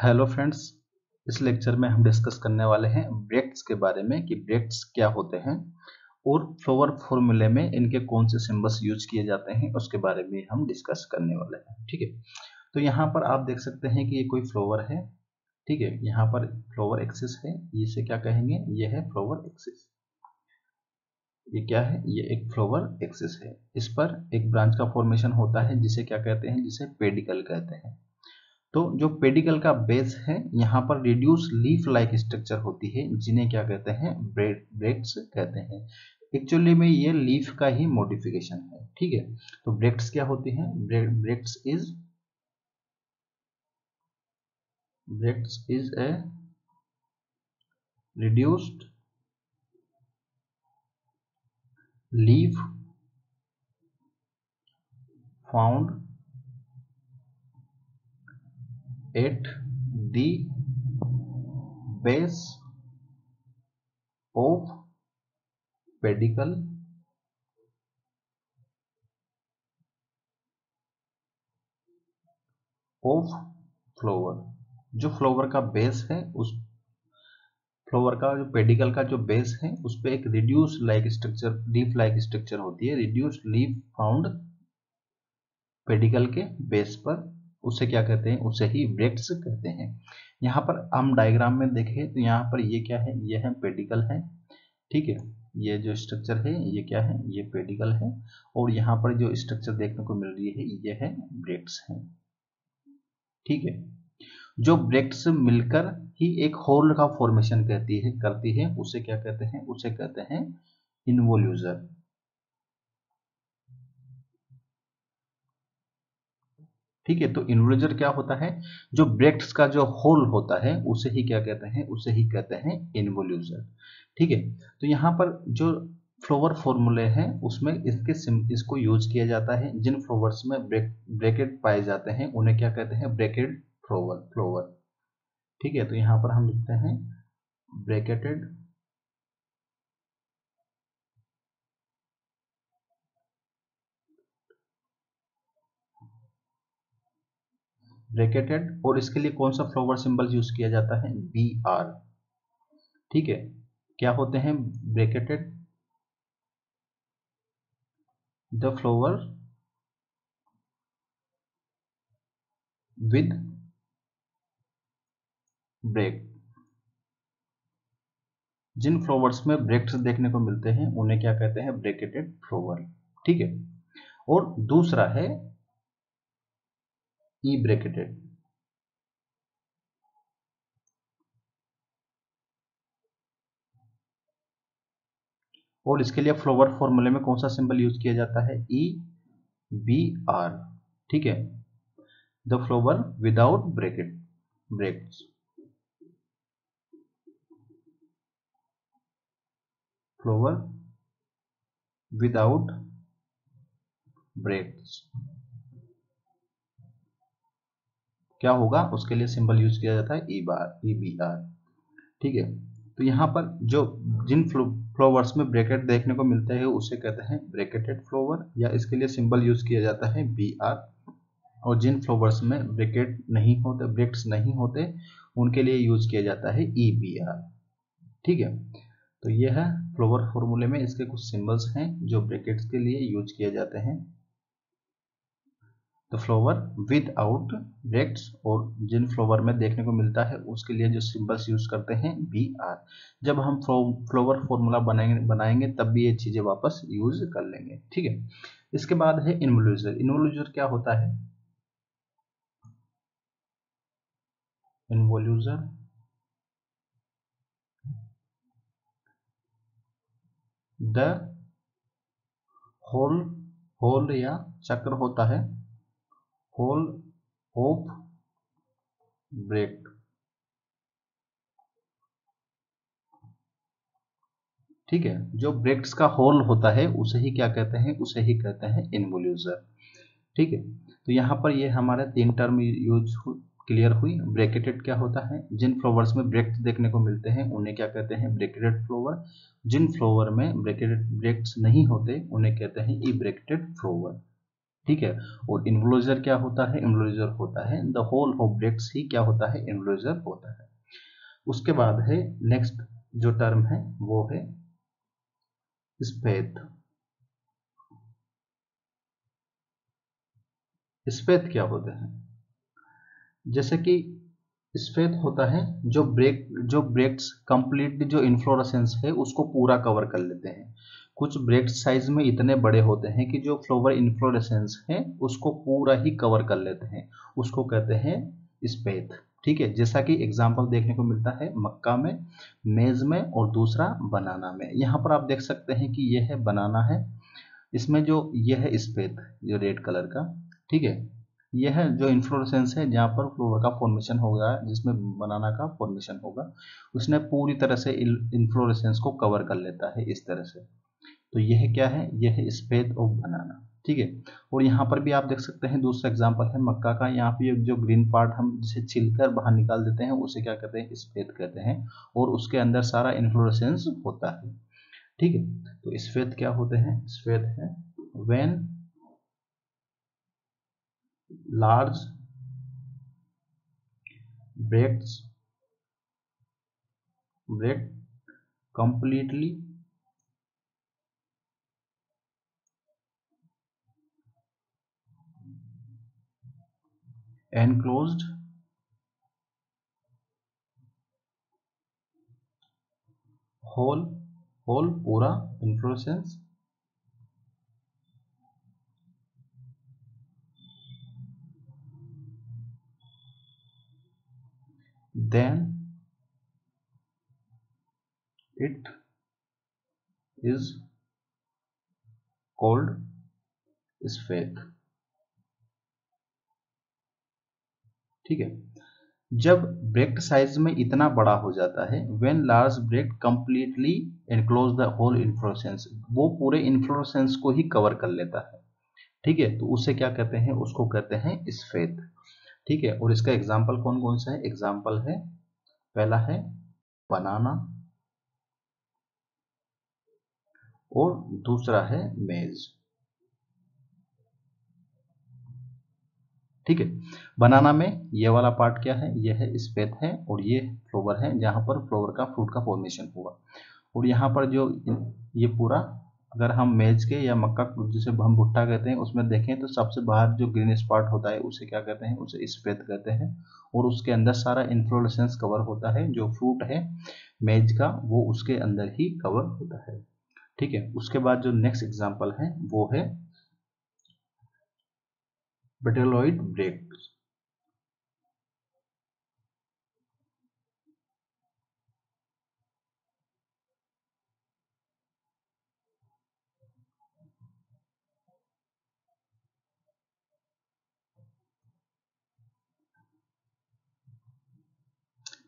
Hello friends, इस lecture में हम डिस्कस करने वाले हैं ब्रेक्ट्स के बारे में कि ब्रेक्ट्स क्या होते हैं और फ्लोवर फॉर्मूले में इनके कौन से सिंबल्स यूज किए जाते हैं उसके बारे में हम डिस्कस करने वाले हैं। ठीक है, तो यहाँ पर आप देख सकते हैं कि ये कोई फ्लोवर है। ठीक है, यहाँ पर फ्लोवर एक्सिस है, इसे क्या कहेंगे, ये है फ्लोवर एक्सिस। ये क्या है, ये एक फ्लोवर एक्सिस है। इस पर एक ब्रांच का फॉर्मेशन होता है जिसे क्या कहते हैं, जिसे पेडिकल कहते हैं। तो जो पेडिकल का बेस है, यहाँ पर रिड्यूस लीफ लाइक स्ट्रक्चर होती है जिन्हें क्या कहते हैं, ब्रेक्ट्स कहते हैं। एक्चुअली में ये लीफ का ही मॉडिफिकेशन है। ठीक है, तो ब्रेक्ट्स क्या होती हैं, bracts is a reduced leaf found at the base of pedicel of flower. जो फ्लावर का बेस है, उस फ्लावर का जो पेडिकल का जो बेस है उस पे एक reduce like structure, leaf like structure होती है। रिड्यूस लीफ फाउंड पेडिकल के बेस पर, उसे क्या कहते हैं, उसे ही ब्रेक्ट्स कहते हैं। यहाँ पर हम डायग्राम में देखें तो यहाँ पर ये क्या है, ये है पेडिकल है। ठीक है, ये जो स्ट्रक्चर है ये क्या है, ये पेडिकल है। और यहाँ पर जो स्ट्रक्चर देखने को मिल रही है ये है ब्रेक्ट्स है। ठीक है, जो ब्रेक्ट्स मिलकर ही एक होल का फॉर्मेशन करती है, उसे क्या कहते हैं, उसे कहते हैं इन्वोल्यूजर। ठीक है, तो इन्वोल्यूजर क्या होता है, जो ब्रेक्ट्स का जो होल होता है उसे ही क्या कहते हैं, उसे ही कहते हैं इन्वोल्यूजर। ठीक है, तो यहाँ पर जो फ्लावर फॉर्मूले हैं उसमें इसको यूज किया जाता है। जिन फ्लावर्स में ब्रैकेट पाए जाते हैं उन्हें क्या कहते हैं, ब्रैकेट फ्लावर। ठीक है, तो यहाँ पर हम लिखते हैं ब्रैकेटेड और इसके लिए कौन सा फ्लावर सिंबल यूज किया जाता है, बी आर। ठीक है, क्या होते हैं bracteate, the flower with bract. जिन फ्लावर्स में ब्रेक्ट्स देखने को मिलते हैं उन्हें क्या कहते हैं, ब्रैकेटेड फ्लावर। ठीक है, और दूसरा है ई ब्रैकेटेड। और इसके लिए फ्लावर फॉर्मूले में कौन सा सिंबल यूज किया जाता है, ई बी आर। ठीक है, the flower without bracts, flower without bracts क्या होगा, उसके लिए सिंबल यूज किया जाता है ई बी आर। ठीक है, तो यहाँ पर जो जिन फ्लावर्स में ब्रैकेट देखने को मिलते हैं उसे कहते हैं ब्रैकेटेड फ्लावर, या इसके लिए सिंबल यूज किया जाता है बी आर। और जिन फ्लावर्स में ब्रैकेट नहीं होते, ब्रेक्ट्स नहीं होते, उनके लिए यूज किया जाता है ई बी आर। ठीक है, तो यह है फ्लावर फॉर्मूले में इसके कुछ सिंबल्स हैं जो ब्रैकेट्स के लिए यूज किए जाते हैं। तो फ्लावर विद आउट ब्रेक्ट्स, और जिन फ्लावर में देखने को मिलता है उसके लिए जो सिंबल्स यूज करते हैं बी आर। जब हम फ्लावर फॉर्मूला बनाएंगे तब भी ये चीजें वापस यूज कर लेंगे। ठीक है, इसके बाद है इन्वोल्यूजर। इन्वोल्यूजर क्या होता है, इन्वोल्यूजर द होल या चक्र होता है, होल ऑफ ब्रेक। ठीक है, जो ब्रेक्ट्स का होल होता है उसे ही क्या कहते हैं, उसे ही कहते हैं इन्वोल्यूजर। ठीक है, तो यहाँ पर ये हमारे तीन टर्म यूज क्लियर हुई। ब्रैकेटेड क्या होता है, जिन फ्लावर्स में ब्रेक्ट्स देखने को मिलते हैं उन्हें क्या कहते हैं, ब्रैकेटेड फ्लावर। जिन फ्लावर में ब्रैकेटेड ब्रेक्ट्स नहीं होते उन्हें कहते हैं ई ब्रैकेटेड फ्लावर। ठीक है। और इन्फ्लोरेसर क्या होता है? इन्फ्लोरेसर होता है द होल ऑफ ब्रेक्ट्स ही क्या होता है? इन्फ्लोरेसर होता है। उसके बाद है नेक्स्ट जो टर्म है वो है स्पेथ। स्पेथ क्या होते हैं? जैसे कि स्पेथ होता है जो ब्रेक्ट्स कंप्लीटली जो इन्फ्लोरेसेंस है उसको पूरा कवर कर लेते हैं। कुछ ब्रेक्ट साइज में इतने बड़े होते हैं कि जो फ्लावर इन्फ्लोरेसेंस है उसको पूरा ही कवर कर लेते हैं, उसको कहते हैं स्पेथ। ठीक है, जैसा कि एग्जाम्पल देखने को मिलता है मक्का में, मेज में और दूसरा बनाना में। यहाँ पर आप देख सकते हैं कि यह है बनाना है, इसमें जो यह है स्पेथ जो रेड कलर का, ठीक है, यह जो इन्फ्लोरेसेंस है जहाँ पर फ्लोवर का फॉर्मेशन होगा, जिसमें बनाना का फॉर्मेशन होगा, उसने पूरी तरह से इन्फ्लोरेसेंस को कवर कर लेता है इस तरह से। तो यह क्या है? यह है स्पेथ ऑफ बनाना। ठीक है। और यहाँ पर भी आप देख सकते हैं दूसरा एग्जाम्पल है मक्का का। यहाँ पे जो ग्रीन पार्ट हम जिसे छिलकर बाहर निकाल देते हैं उसे क्या कहते हैं? स्पेथ कहते हैं। और उसके अंदर सारा इन्फ्लोरेसेंस होता है। ठीक है। तो स्वेत क्या होते हैं? स्वेत है when large bracts bract completely enclosed whole पूरा inflorescence then it is called spathe। ठीक है। जब ब्रेक्ट साइज में इतना बड़ा हो जाता है, when large bract completely enclose the whole inflorescence, वो पूरे इन्फ्लोरेसेंस को ही कवर कर लेता है। ठीक है, तो उसे क्या कहते हैं? उसको कहते हैं स्फेथ। ठीक है। और इसका एग्जाम्पल कौन कौन सा है? एग्जाम्पल है, पहला है बनाना और दूसरा है मेज। ठीक है। बनाना में ये वाला पार्ट क्या है? ये है स्पेथ है और ये फ्लोवर है जहां पर फ्लोवर का फ्रूट का फॉर्मेशन हुआ। और यहाँ पर जो ये पूरा, अगर हम मेज के या मक्का जिसे हम भुट्टा कहते हैं उसमें देखें तो सबसे बाहर जो ग्रीन स्पॉट होता है उसे क्या कहते हैं? उसे स्पेथ कहते हैं। और उसके अंदर सारा इन्फ्लोरेसेंस कवर होता है, जो फ्रूट है मेज का वो उसके अंदर ही कवर होता है। ठीक है। उसके बाद जो नेक्स्ट एग्जाम्पल है वो है पेटेलॉइड ब्रेक।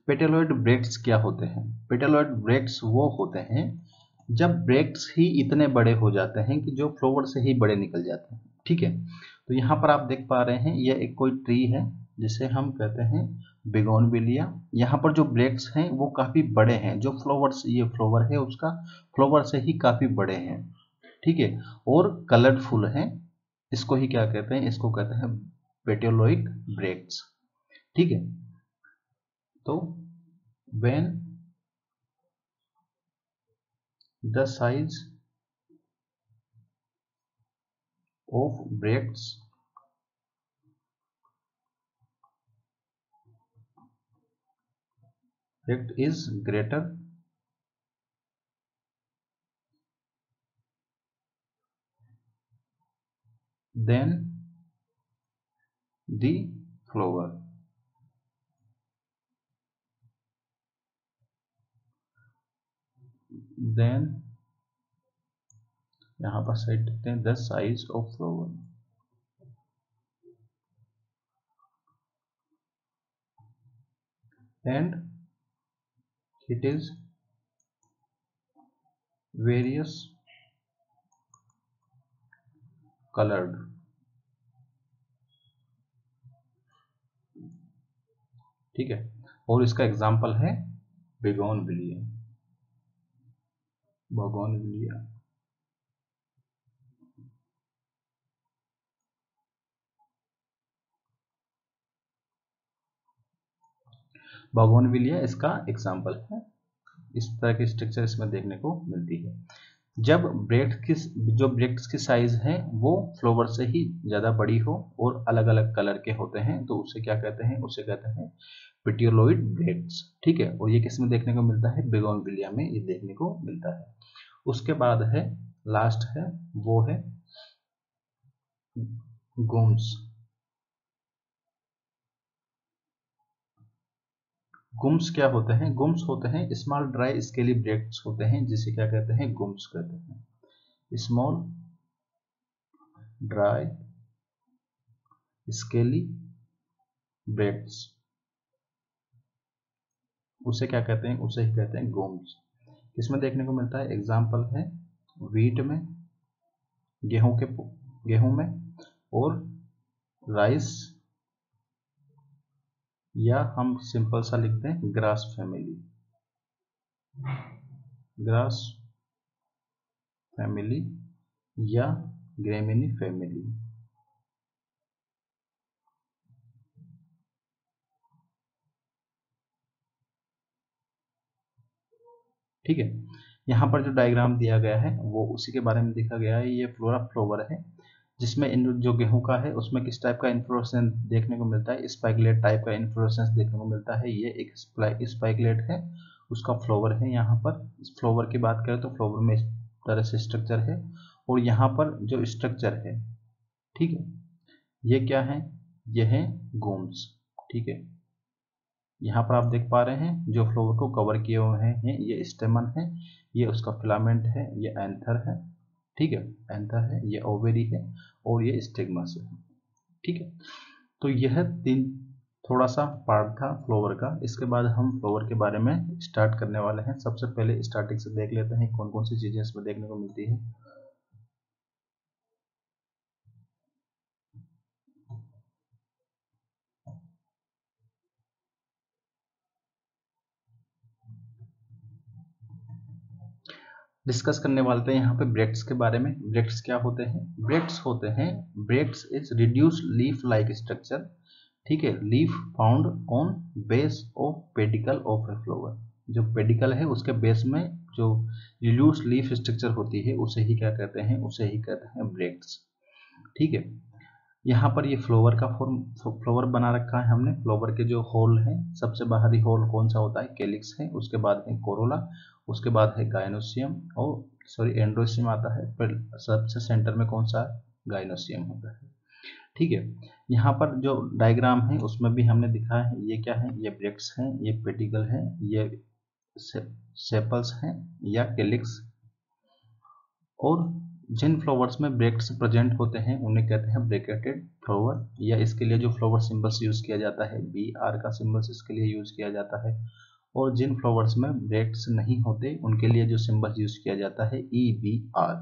पेटेलॉइड ब्रेक्स क्या होते हैं? पेटेलॉइड ब्रेक्स वो होते हैं जब ब्रेक्स ही इतने बड़े हो जाते हैं कि जो फ्लावर से ही बड़े निकल जाते हैं। ठीक है। तो यहाँ पर आप देख पा रहे हैं यह एक कोई ट्री है जिसे हम कहते हैं बिगोनविलिया। यहाँ पर जो ब्रेक्स हैं वो काफी बड़े हैं, जो फ्लावर्स ये फ्लावर है उसका फ्लावर से ही काफी बड़े हैं। ठीक है। और कलरफुल हैं। इसको ही क्या कहते हैं? इसको कहते हैं पेटेलॉइड ब्रेक्स। ठीक है। तो when the size of bracts is greater than the flower, then यहाँ पर साइड देखते हैं the size of flower and it is various colored। ठीक है। और इसका एग्जाम्पल है बिगोनविलिया। बगोनविलिया। बोगनविलिया इसका एग्जाम्पल है। इस तरह की स्ट्रक्चर इसमें देखने को मिलती है। जब ब्रेक्ट्स की साइज है वो फ्लावर से ही ज़्यादा बड़ी हो और अलग अलग कलर के होते हैं तो उसे क्या कहते हैं, उसे कहते हैं पेटियोलॉइड ब्रेक्ट्स। ठीक है, और ये किस में देखने को मिलता है, बोगनविलिया में ये देखने को मिलता है। उसके बाद है लास्ट है वो है गुम्स। गुम्स क्या होते हैं, गुम्स होते हैं स्मॉल ड्राई स्केली ब्रेक्ट्स होते हैं जिसे क्या कहते हैं, गुम्स कहते हैं। स्मॉल ड्राई स्केली ब्रेक्ट्स उसे क्या कहते हैं, उसे ही कहते हैं गुम्स। इसमें देखने को मिलता है, एग्जाम्पल है वीट में, गेहूं में, और राइस, या हम सिंपल सा लिखते हैं ग्रास फैमिली, ग्रास फैमिली या ग्रेमिनी फैमिली। ठीक है, यहाँ पर जो डायग्राम दिया गया है वो उसी के बारे में दिखा गया है। ये फ्लोरा फ्लावर है जिसमें जो गेहूं का है उसमें किस टाइप का इन्फ्लोरेसेंस देखने को मिलता है, स्पाइकलेट टाइप का इन्फ्लोरेसेंस देखने को मिलता है। ये एक स्पाइकलेट है, उसका फ्लावर है। यहाँ पर इस फ्लावर की बात करें तो फ्लावर में इस तरह से स्ट्रक्चर है, और यहाँ पर जो स्ट्रक्चर है, ठीक है, ये क्या है, ये है गोम्स। ठीक है, यहाँ पर आप देख पा रहे हैं जो फ्लावर को कवर किए हुए हैं, ये स्टेमन है, ये उसका फिलामेंट है, ये एंथर है। ठीक है, एंथर है, ये ओवेरी है, और ये स्टिग्मा से है। ठीक है, तो यह तीन थोड़ा सा पार्ट था फ्लावर का। इसके बाद हम फ्लावर के बारे में स्टार्ट करने वाले हैं। सबसे पहले स्टार्टिंग से देख लेते हैं कौन कौन सी चीजें इसमें देखने को मिलती है। डिस्कस करने वाले हैं यहाँ पे ब्रेक्ट्स के बारे में। ब्रेक्ट्स क्या होते हैं, ब्रेक्ट्स होते हैं, bracts is reduced leaf like structure. ठीक है, leaf found on base of pedicel of a flower. जो पेडिकल है उसके बेस में जो रिड्यूस्ड लीफ स्ट्रक्चर होती है उसे ही क्या कहते हैं, उसे ही कहते हैं ब्रेक्ट्स। ठीक है, यहाँ पर ये फ्लावर का फॉर्म, फ्लावर बना रखा है हमने। फ्लावर के जो होल हैं, सबसे बाहरी होल कौन सा होता है, कैलिक्स है, उसके बाद है कोरोला, उसके बाद है गाइनोसियम, और सॉरी एंड्रोसियम आता है, फिर सबसे सेंटर में कौन सा, गाइनोसियम होता है। ठीक है, यहाँ पर जो डायग्राम है उसमें भी हमने दिखा है, ये क्या है, ये ब्रेक्ट्स हैं, ये पेटिकल है, ये सेपल्स हैं या कैलिक्स। और जिन फ्लावर्स में ब्रेक्ट्स प्रेजेंट होते हैं उन्हें कहते हैं ब्रैकेटेड फ्लावर, या इसके लिए जो फ्लावर सिंबल्स यूज किया जाता है, बी आर का सिंबल्स इसके लिए यूज किया जाता है। और जिन फ्लावर्स में ब्रेक्ट्स नहीं होते उनके लिए जो सिंबल्स यूज किया जाता है, E B R,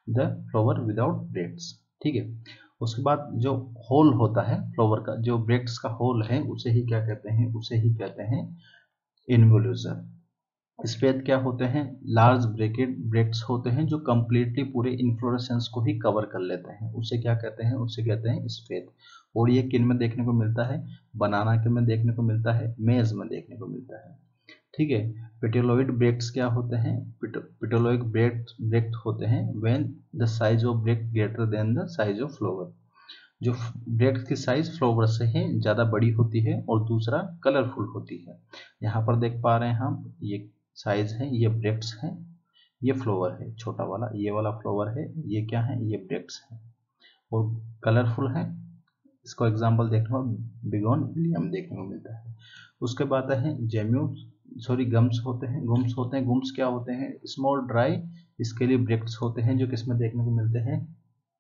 the flower without bracts. ठीक है, उसके बाद जो होल होता है फ्लावर का, जो ब्रेक्ट्स का होल है उसे ही क्या कहते हैं, उसे ही कहते हैं इन्वोल्यूशन। स्पेथ क्या होते हैं, लार्ज ब्रेकेट ब्रेक्ट्स होते हैं जो कंप्लीटली पूरे इन्फ्लोरेसेंस को ही कवर कर लेते हैं, उसे क्या कहते हैं, उसे कहते हैं स्पेथ। और ये किन में देखने को मिलता है, बनाना के में देखने को मिलता है, मेज में देखने को मिलता है। ठीक है, पेटियोलॉइड ब्रेक्ट्स क्या होते हैं, पेटियोलॉइड ब्रेक्ट होते हैं when the size of Brecht greater than the size of flower. जो ब्रेक्ट की साइज फ्लावर से ही ज़्यादा बड़ी होती है, और दूसरा कलरफुल होती है। यहाँ पर देख पा रहे हैं हम, ये साइज है, ये ब्रेक्ट्स हैं, ये फ्लावर है छोटा वाला, ये वाला फ्लावर है, ये क्या है, ये ब्रेक्ट्स है, और कलरफुल है। इसको एग्जांपल देखने को बिगोनविलियम देखने को मिलता है। उसके बाद है गम्स होते हैं, गुम्स क्या होते हैं, स्मॉल ड्राई स्केली ब्रेक्ट्स होते हैं जो किसमें देखने को मिलते हैं,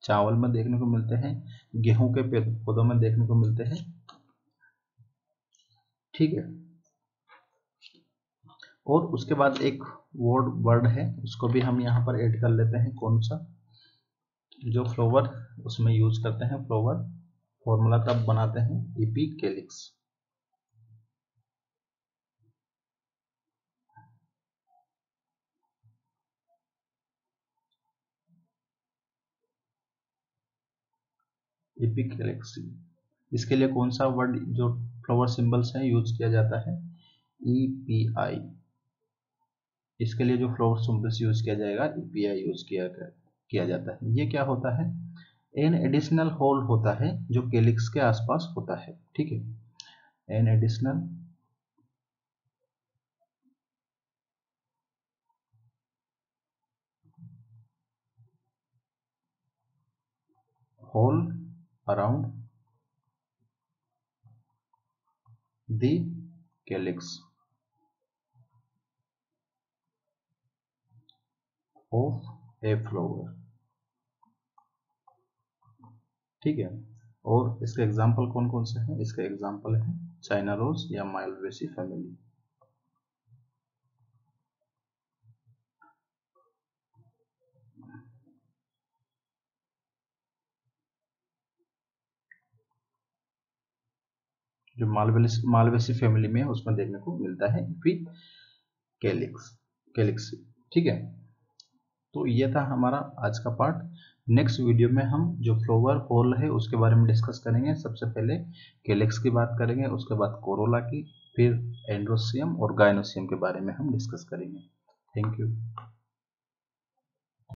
चावल में देखने को मिलते हैं, गेहूं के पौधों में देखने को मिलते हैं। ठीक है, और उसके बाद एक वर्ड है, उसको भी हम यहाँ पर ऐड कर लेते हैं, कौन सा, जो फ्लावर उसमें यूज करते हैं, फ्लावर फॉर्मूला तब बनाते हैं, इपिकेलिक्स। इपिकेलिक्स, इसके लिए कौन सा वर्ड जो फ्लावर सिंबल्स है यूज किया जाता है, EPI, इसके लिए जो फ्लावर सिंबल्स यूज किया जाएगा EPI यूज किया जाता है। ये क्या होता है? एन एडिशनल होल होता है जो कैलिक्स के आसपास होता है, ठीक है। An additional whorl around the calyx of a flower, ठीक है। और इसके एग्जाम्पल कौन कौन से हैं? इसका एग्जाम्पल है चाइना रोज या मालवेसी फैमिली। जो मालवेसी फैमिली में है उसमें देखने को मिलता है विथ कैलिक्स, कैलिक्स, ठीक है। तो ये था हमारा आज का पार्ट। नेक्स्ट वीडियो में हम जो फ्लावर होल है उसके बारे में डिस्कस करेंगे। सबसे पहले कैलिक्स की बात करेंगे, उसके बाद कोरोला की, फिर एंड्रोसियम और गायनोसियम के बारे में हम डिस्कस करेंगे। Thank you.